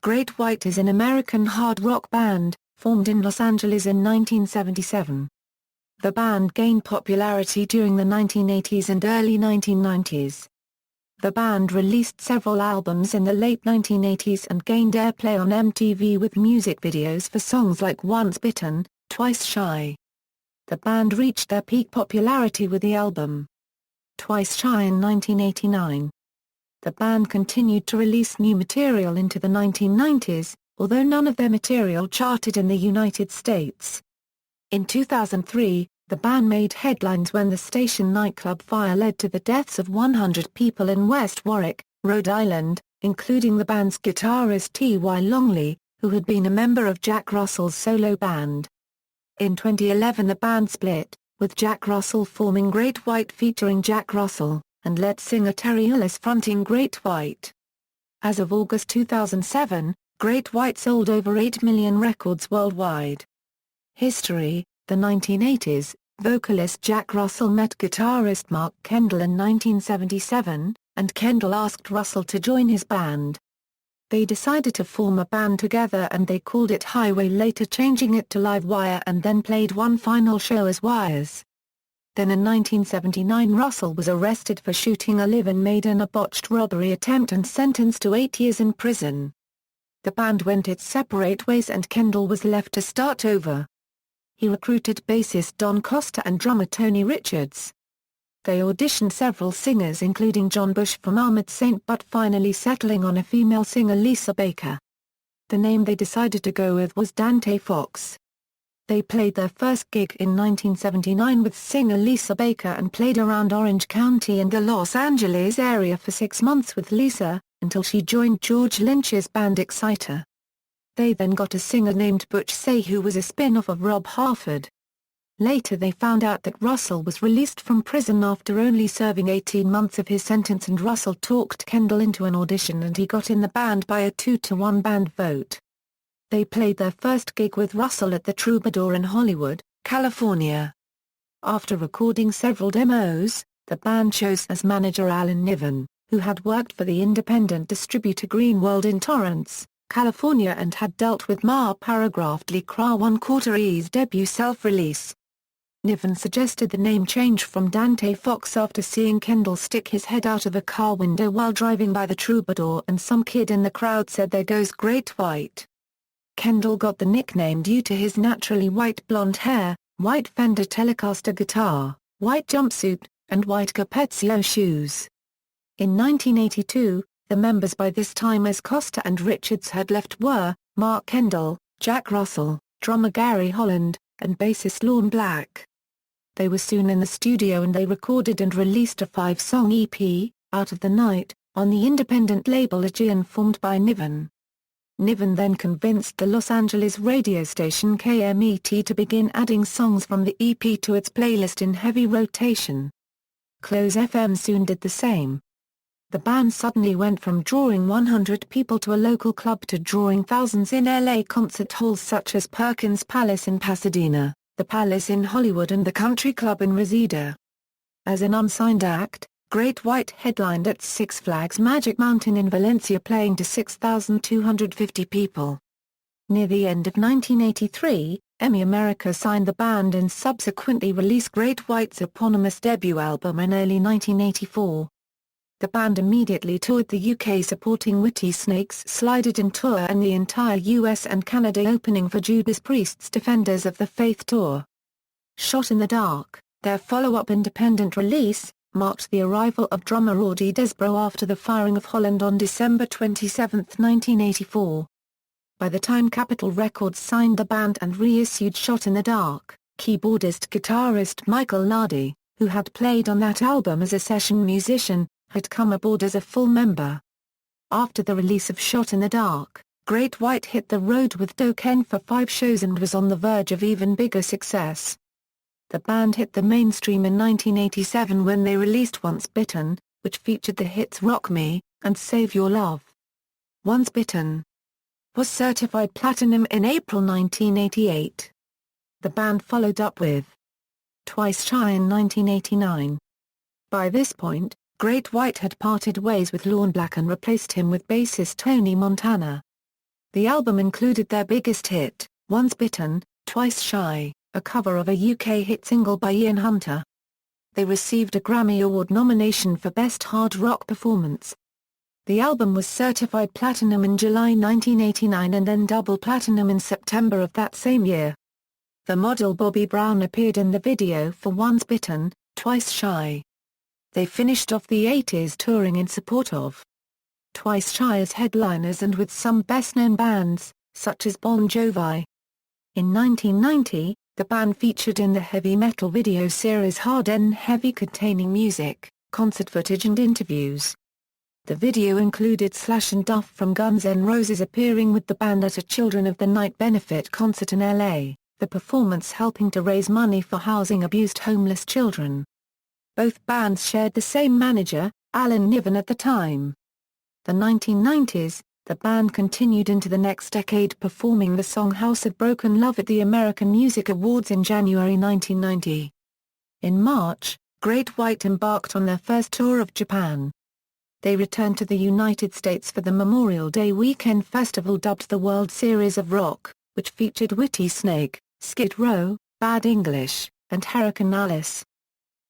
Great White is an American hard rock band, formed in Los Angeles in 1977. The band gained popularity during the 1980s and early 1990s. The band released several albums in the late 1980s and gained airplay on MTV with music videos for songs like Once Bitten, Twice Shy. The band reached their peak popularity with the album Twice Shy in 1989. The band continued to release new material into the 1990s, although none of their material charted in the United States. In 2003, the band made headlines when the station nightclub fire led to the deaths of 100 people in West Warwick, Rhode Island, including the band's guitarist Ty Longley, who had been a member of Jack Russell's solo band. In 2011 the band split, with Jack Russell forming Great White featuring Jack Russell, and lead singer Terry Ilous fronting Great White. As of August 2007, Great White sold over 8 million records worldwide. History: the 1980s, vocalist Jack Russell met guitarist Mark Kendall in 1977, and Kendall asked Russell to join his band. They decided to form a band together and they called it Highway, later changing it to Live Wire, and then played one final show as Wires. Then in 1979 Russell was arrested for shooting a live-in maid in a botched robbery attempt and sentenced to 8 years in prison. The band went its separate ways and Kendall was left to start over. He recruited bassist Don Costa and drummer Tony Richards. They auditioned several singers including John Bush from Armored Saint, but finally settling on a female singer, Lisa Baker. The name they decided to go with was Dante Fox. They played their first gig in 1979 with singer Lisa Baker and played around Orange County and the Los Angeles area for 6 months with Lisa, until she joined George Lynch's band Exciter. They then got a singer named Butch Say, who was a spin-off of Rob Halford. Later they found out that Russell was released from prison after only serving 18 months of his sentence, and Russell talked Kendall into an audition and he got in the band by a 2-to-1 band vote. They played their first gig with Russell at the Troubadour in Hollywood, California. After recording several demos, the band chose as manager Alan Niven, who had worked for the independent distributor Greenworld in Torrance, California, and had dealt with Ma Paragraphed Lee Kra 1/4's debut self-release. Niven suggested the name change from Dante Fox after seeing Kendall stick his head out of a car window while driving by the Troubadour, and some kid in the crowd said, "There goes Great White." Kendall got the nickname due to his naturally white blonde hair, white Fender Telecaster guitar, white jumpsuit, and white Capezio shoes. In 1982, the members by this time, as Costa and Richards had left, were Mark Kendall, Jack Russell, drummer Gary Holland, and bassist Lorne Black. They were soon in the studio and they recorded and released a 5-song EP, Out of the Night, on the independent label Aegean, formed by Niven. Niven then convinced the Los Angeles radio station KMET to begin adding songs from the EP to its playlist in heavy rotation. Close FM soon did the same. The band suddenly went from drawing 100 people to a local club to drawing thousands in LA concert halls such as Perkins Palace in Pasadena, the Palace in Hollywood, and the Country Club in Reseda. As an unsigned act, Great White headlined at Six Flags Magic Mountain in Valencia, playing to 6,250 people. Near the end of 1983, EMI America signed the band and subsequently released Great White's eponymous debut album in early 1984. The band immediately toured the UK supporting Whitty Snake's Slide It In tour and the entire US and Canada, opening for Judas Priest's Defenders of the Faith tour. Shot in the Dark, their follow-up independent release, marked the arrival of drummer Audie Desbro after the firing of Holland on December 27, 1984. By the time Capitol Records signed the band and reissued Shot in the Dark, keyboardist-guitarist Michael Nardi, who had played on that album as a session musician, had come aboard as a full member. After the release of Shot in the Dark, Great White hit the road with Dokken for 5 shows and was on the verge of even bigger success. The band hit the mainstream in 1987 when they released Once Bitten, which featured the hits Rock Me and Save Your Love. Once Bitten was certified platinum in April 1988. The band followed up with Twice Shy in 1989. By this point, Great White had parted ways with Lorne Black and replaced him with bassist Tony Montana. The album included their biggest hit, Once Bitten, Twice Shy, a cover of a UK hit single by Ian Hunter. They received a Grammy Award nomination for Best Hard Rock Performance. The album was certified platinum in July 1989 and then double platinum in September of that same year. The model Bobbi Brown appeared in the video for Once Bitten, Twice Shy. They finished off the 80s touring in support of Twice Shy as headliners and with some best-known bands, such as Bon Jovi. In 1990, the band featured in the heavy metal video series Hard N Heavy containing music, concert footage and interviews. The video included Slash and Duff from Guns N' Roses appearing with the band at a Children of the Night benefit concert in LA, the performance helping to raise money for housing abused homeless children. Both bands shared the same manager, Alan Niven at the time. The 1990s, the band continued into the next decade performing the song House of Broken Love at the American Music Awards in January 1990. In March, Great White embarked on their first tour of Japan. They returned to the United States for the Memorial Day weekend festival dubbed the World Series of Rock, which featured Whitey Snake, Skid Row, Bad English, and Hurricane Alice.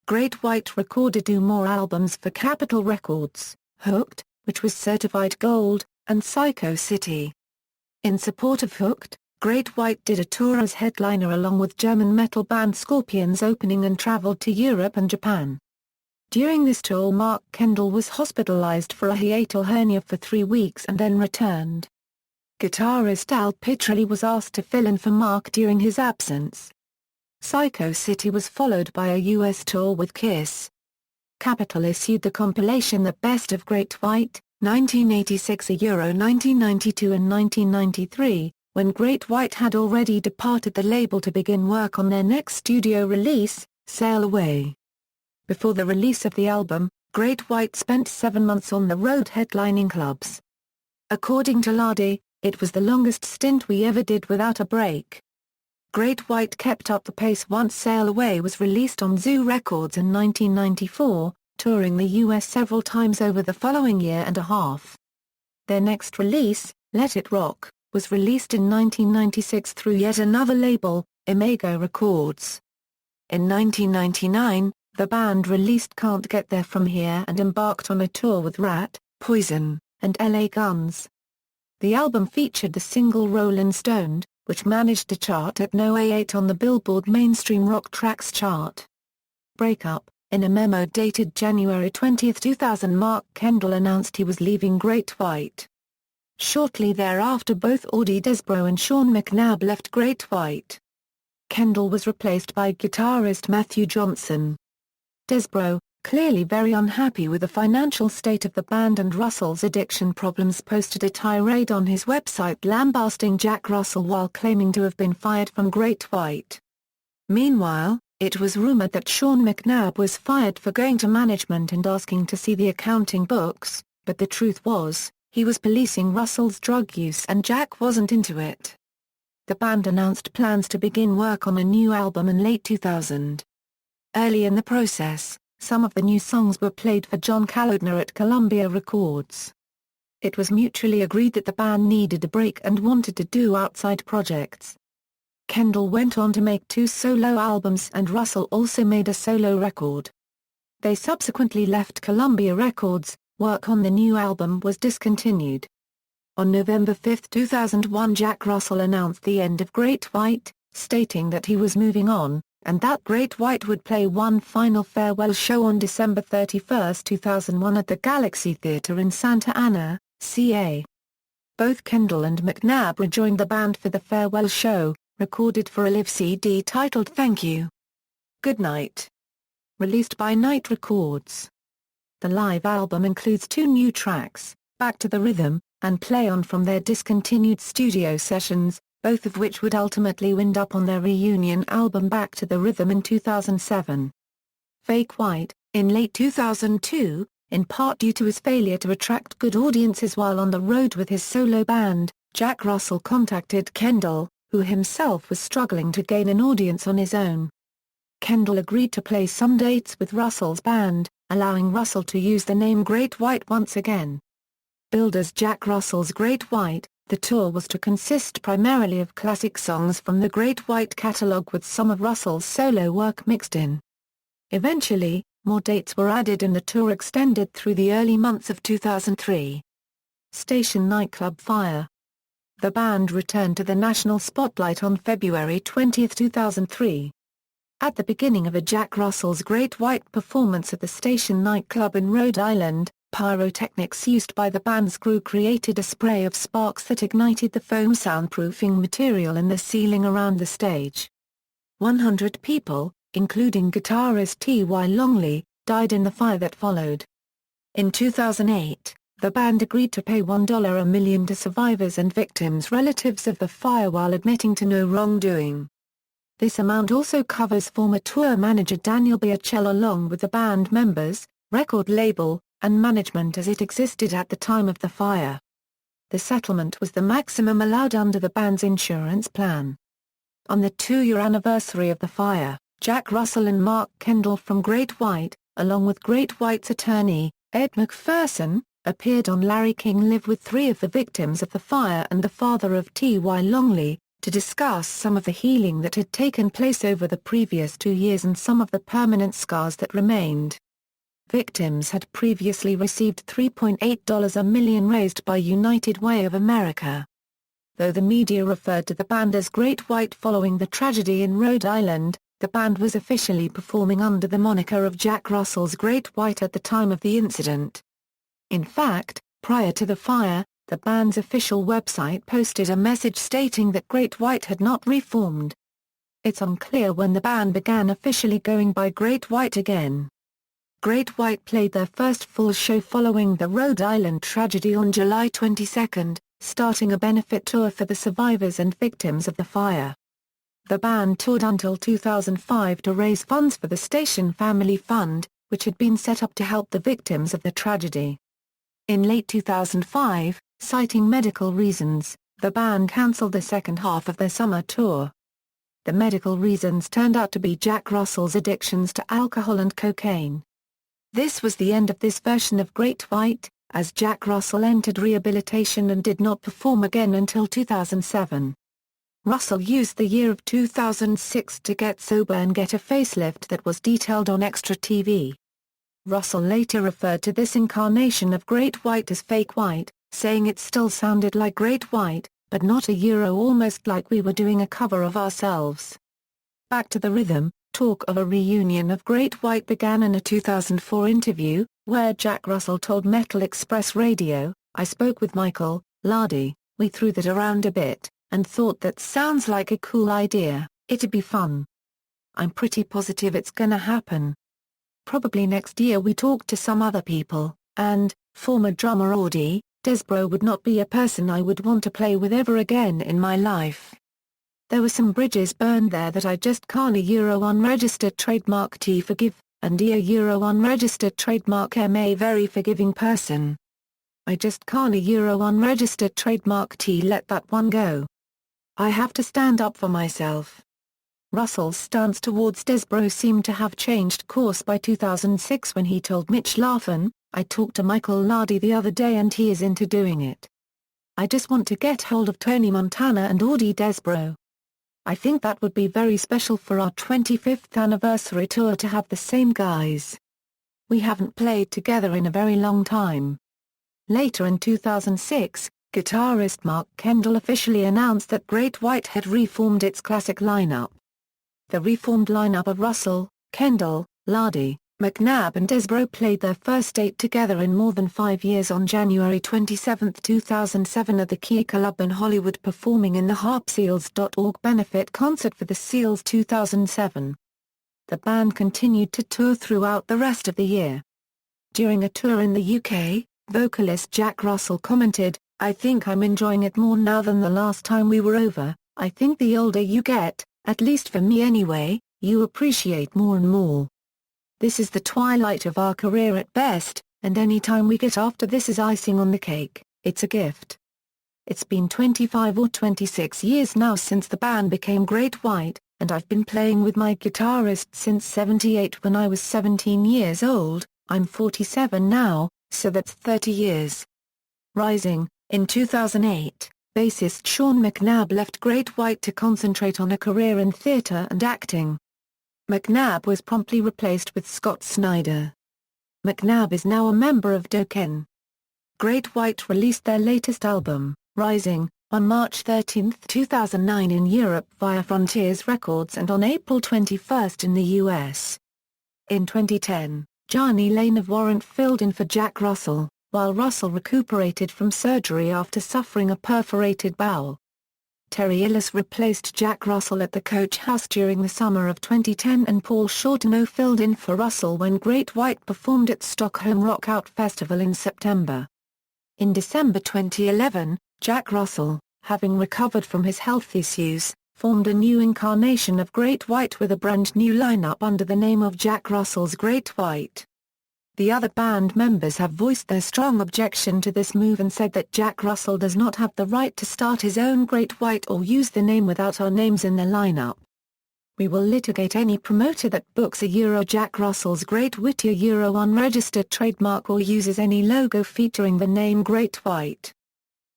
Great White recorded 2 more albums for Capitol Records, Hooked, which was certified gold, and Psycho City. In support of Hooked, Great White did a tour as headliner along with German metal band Scorpions opening and traveled to Europe and Japan. During this tour Mark Kendall was hospitalized for a hiatal hernia for 3 weeks and then returned. Guitarist Al Pitrelli was asked to fill in for Mark during his absence. Psycho City was followed by a US tour with Kiss. Capitol issued the compilation The Best of Great White, 1986, Euro 1992 and 1993, when Great White had already departed the label to begin work on their next studio release, Sail Away. Before the release of the album, Great White spent 7 months on the road headlining clubs. According to Lardy, it was the longest stint we ever did without a break. Great White kept up the pace once Sail Away was released on Zoo Records in 1994, touring the US several times over the following year and a half. Their next release, Let It Rock, was released in 1996 through yet another label, Imago Records. In 1999, the band released Can't Get There From Here and embarked on a tour with Rat, Poison, and LA Guns. The album featured the single Rollin' Stoned, which managed to chart at No. 8 on the Billboard Mainstream Rock Tracks chart. Breakup. In a memo dated January 20, 2000, Mark Kendall announced he was leaving Great White. Shortly thereafter both Audie Desbro and Sean McNabb left Great White. Kendall was replaced by guitarist Matthew Johnson. Desbro, clearly very unhappy with the financial state of the band and Russell's addiction problems, posted a tirade on his website lambasting Jack Russell while claiming to have been fired from Great White. Meanwhile, it was rumored that Sean McNabb was fired for going to management and asking to see the accounting books, but the truth was, he was policing Russell's drug use and Jack wasn't into it. The band announced plans to begin work on a new album in late 2000. Early in the process, some of the new songs were played for John Kalodner at Columbia Records. It was mutually agreed that the band needed a break and wanted to do outside projects. Kendall went on to make 2 solo albums and Russell also made a solo record. They subsequently left Columbia Records. Work on the new album was discontinued. On November 5, 2001, Jack Russell announced the end of Great White, stating that he was moving on, and that Great White would play one final farewell show on December 31, 2001 at the Galaxy Theatre in Santa Ana, CA. Both Kendall and McNabb rejoined the band for the farewell show, recorded for a live CD titled Thank You. Good Night. Released by Night Records. The live album includes 2 new tracks, Back to the Rhythm, and Play On, from their discontinued studio sessions, both of which would ultimately wind up on their reunion album Back to the Rhythm in 2007. Fake White. In late 2002, in part due to his failure to attract good audiences while on the road with his solo band, Jack Russell contacted Kendall, who himself was struggling to gain an audience on his own. Kendall agreed to play some dates with Russell's band, allowing Russell to use the name Great White once again. Billed as Jack Russell's Great White, The tour was to consist primarily of classic songs from the Great White catalogue with some of Russell's solo work mixed in. Eventually, more dates were added and the tour extended through the early months of 2003. Station nightclub fire. The band returned to the national spotlight on February 20, 2003. At the beginning of a Jack Russell's Great White performance at the station nightclub in Rhode Island, pyrotechnics used by the band's crew created a spray of sparks that ignited the foam soundproofing material in the ceiling around the stage. 100 people, including guitarist Ty Longley, died in the fire that followed. In 2008, the band agreed to pay $1 million to survivors and victims' relatives of the fire while admitting to no wrongdoing. This amount also covers former tour manager Daniel Biacello along with the band members, record label, and management as it existed at the time of the fire. The settlement was the maximum allowed under the band's insurance plan. On the 2-year anniversary of the fire, Jack Russell and Mark Kendall from Great White, along with Great White's attorney, Ed McPherson, appeared on Larry King Live with 3 of the victims of the fire and the father of Ty Longley, to discuss some of the healing that had taken place over the previous 2 years and some of the permanent scars that remained. Victims had previously received $3.8 million raised by United Way of America. Though the media referred to the band as Great White following the tragedy in Rhode Island, the band was officially performing under the moniker of Jack Russell's Great White at the time of the incident. In fact, prior to the fire, the band's official website posted a message stating that Great White had not reformed. It's unclear when the band began officially going by Great White again. Great White played their first full show following the Rhode Island tragedy on July 22, starting a benefit tour for the survivors and victims of the fire. The band toured until 2005 to raise funds for the Station Family Fund, which had been set up to help the victims of the tragedy. In late 2005, citing medical reasons, the band cancelled the second half of their summer tour. The medical reasons turned out to be Jack Russell's addictions to alcohol and cocaine. This was the end of this version of Great White, as Jack Russell entered rehabilitation and did not perform again until 2007. Russell used the year of 2006 to get sober and get a facelift that was detailed on Extra TV. Russell later referred to this incarnation of Great White as Fake White, saying it still sounded like Great White, but not almost like we were doing a cover of ourselves. Back to the rhythm. Talk of a reunion of Great White began in a 2004 interview, where Jack Russell told Metal Express Radio, "I spoke with Michael Lardy, we threw that around a bit, and thought that sounds like a cool idea, it'd be fun. I'm pretty positive it's gonna happen. Probably next year." We talked to some other people, and, former drummer Audie Desbro would not be a person I would want to play with ever again in my life. There were some bridges burned there that I just can't unregistered trademark T forgive, and unregistered trademark M a very forgiving person. I just can't unregistered trademark T let that one go. I have to stand up for myself. Russell's stance towards Desbro seemed to have changed course by 2006 when he told Mitch Laughlin, "I talked to Michael Lardy the other day and he is into doing it. I just want to get hold of Tony Montana and Audie Desbro. I think that would be very special for our 25th anniversary tour to have the same guys. We haven't played together in a very long time." Later in 2006, guitarist Mark Kendall officially announced that Great White had reformed its classic lineup. The reformed lineup of Russell, Kendall, Lardy, McNabb and Desbro played their first date together in more than 5 years on January 27, 2007 at the Key Club in Hollywood, performing in the HarpSeals.org benefit concert for the Seals 2007. The band continued to tour throughout the rest of the year. During a tour in the UK, vocalist Jack Russell commented, "I think I'm enjoying it more now than the last time we were over. I think the older you get, at least for me anyway, you appreciate more and more. This is the twilight of our career at best, and any time we get after this is icing on the cake, it's a gift." It's been 25 or 26 years now since the band became Great White, and I've been playing with my guitarist since '78 when I was 17 years old. I'm 47 now, so that's 30 years. Rising. In 2008, Bassist Sean McNabb left Great White to concentrate on a career in theatre and acting. McNabb was promptly replaced with Scott Snyder. McNabb is now a member of Dokken. Great White released their latest album, Rising, on March 13, 2009 in Europe via Frontiers Records and on April 21 in the US. In 2010, Jani Lane of Warrant filled in for Jack Russell, while Russell recuperated from surgery after suffering a perforated bowel. Terry Ilous replaced Jack Russell at the Coach House during the summer of 2010 and Paul Shortenow filled in for Russell when Great White performed at Stockholm Rock Out Festival in September. In December 2011, Jack Russell, having recovered from his health issues, formed a new incarnation of Great White with a brand new lineup under the name of Jack Russell's Great White. The other band members have voiced their strong objection to this move and said that Jack Russell does not have the right to start his own Great White or use the name without our names in the lineup. We will litigate any promoter that books a Jack Russell's Great White unregistered trademark or uses any logo featuring the name Great White.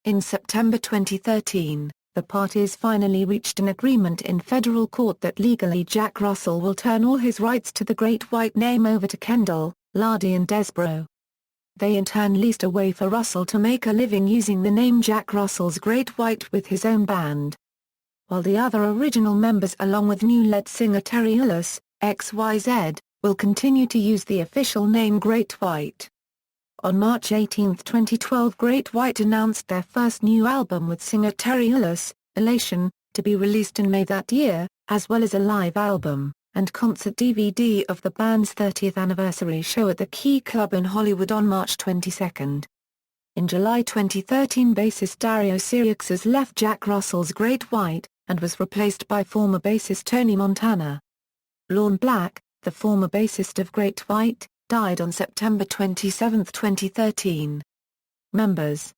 In September 2013, the parties finally reached an agreement in federal court that legally Jack Russell will turn all his rights to the Great White name over to Kendall, Lardy and Desborough. They in turn leased a way for Russell to make a living using the name Jack Russell's Great White with his own band. While the other original members along with new lead singer Terry Ilous, XYZ, will continue to use the official name Great White. On March 18, 2012 Great White announced their first new album with singer Terry Ilous, Elation, to be released in May that year, as well as a live album and concert DVD of the band's 30th anniversary show at the Key Club in Hollywood on March 22. In July 2013 bassist Dario Sirius left Jack Russell's Great White, and was replaced by former bassist Tony Montana. Lorne Black, the former bassist of Great White, died on September 27, 2013. Members